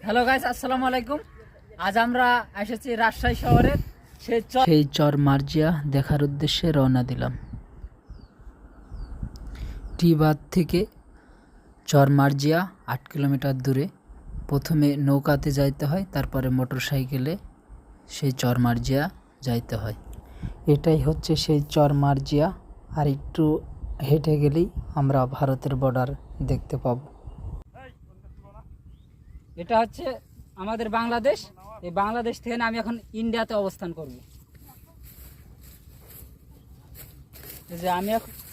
Hello guys, আসসালামু আলাইকুম। আজ আমরা এসেছি রাজশাহী শহরের সেই চর মার্জিয়া দেখার উদ্দেশ্যে রওনা দিলাম। টিবাদ থেকে চর মার্জিয়া 8 কিলোমিটার দূরে। প্রথমে নৌকাতে যাইতে হয়, তারপরে মোটরসাইকেলে সেই চর মার্জিয়া যাইতে হয়। এটাই হচ্ছে সেই চর মার্জিয়া। আর একটু হেঁটে গেলেই আমরা ভারতের বর্ডার দেখতে পাব। এটা হচ্ছে আমাদের বাংলাদেশ। এই বাংলাদেশ থেকে আমি এখন ইন্ডিয়াতে অবস্থান করব। এই যে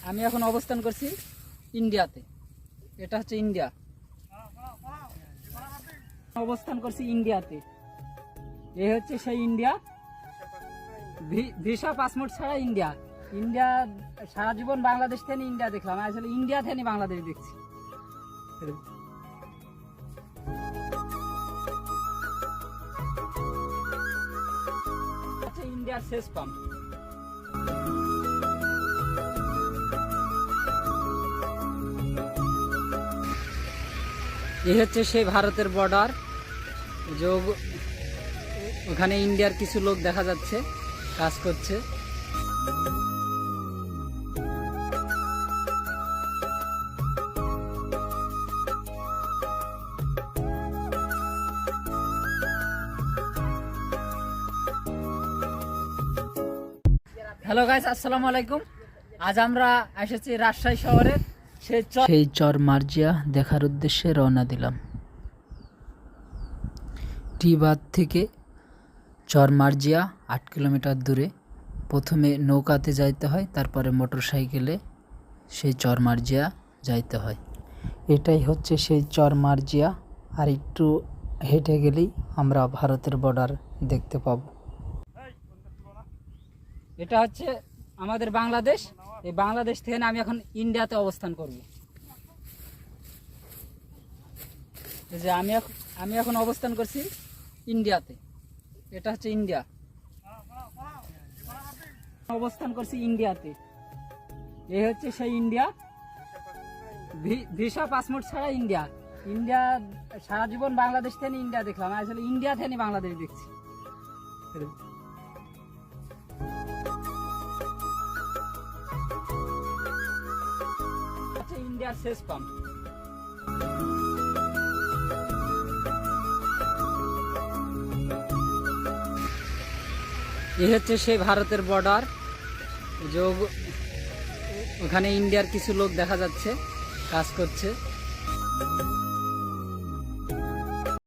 আমি এখন অবস্থান করছি ইন্ডিয়াতে। এটা হচ্ছে ইন্ডিয়া, অবস্থান করছি ইন্ডিয়াতে। এই হচ্ছে সেই ইন্ডিয়া। ভিসা পাসপোর্ট ছাড়া ইন্ডিয়া। সারা জীবন বাংলাদেশ থেকে ইন্ডিয়া দেখলাম, আসলে ইন্ডিয়া থেকে বাংলাদেশ দেখছি। ইন্ডিয়ার শেষ পাম্প। এই হচ্ছে সেই ভারতের বর্ডার। ওখানে ইন্ডিয়ার কিছু লোক দেখা যাচ্ছে কাজ করছে। হ্যালো গাইস, আসসালামু আলাইকুম। আজ আমরা এসেছি রাজশাহী শহরের সেই চর মার্জিয়া দেখার উদ্দেশ্যে রওনা দিলাম। টিবাদ থেকে চর মার্জিয়া 8 কিলোমিটার দূরে। প্রথমে নৌকাতে যাইতে হয়, তারপরে মোটরসাইকেলে সেই চর মার্জিয়া যাইতে হয়। এটাই হচ্ছে সেই চর মার্জিয়া। আর একটু হেঁটে গেলেই আমরা ভারতের বর্ডার দেখতে পাব। এটা হচ্ছে আমাদের বাংলাদেশ। এই বাংলাদেশ থেকে আমি এখন ইন্ডিয়াতে অবস্থান করব। এই যে আমি এখন অবস্থান করছি ইন্ডিয়াতে। এটা হচ্ছে ইন্ডিয়া, অবস্থান করছি ইন্ডিয়াতে। এই হচ্ছে সেই ইন্ডিয়া। ভিসা পাসপোর্ট ছাড়া ইন্ডিয়া সারা জীবন বাংলাদেশ থেকে ইন্ডিয়া দেখলাম, আসলে ইন্ডিয়া থেকে বাংলাদেশ দেখছি। ইন্ডিয়ার শেষ পাম্প। এই হচ্ছে সেই ভারতের বর্ডার। ওখানে ইন্ডিয়ার কিছু লোক দেখা যাচ্ছে কাজ করছে।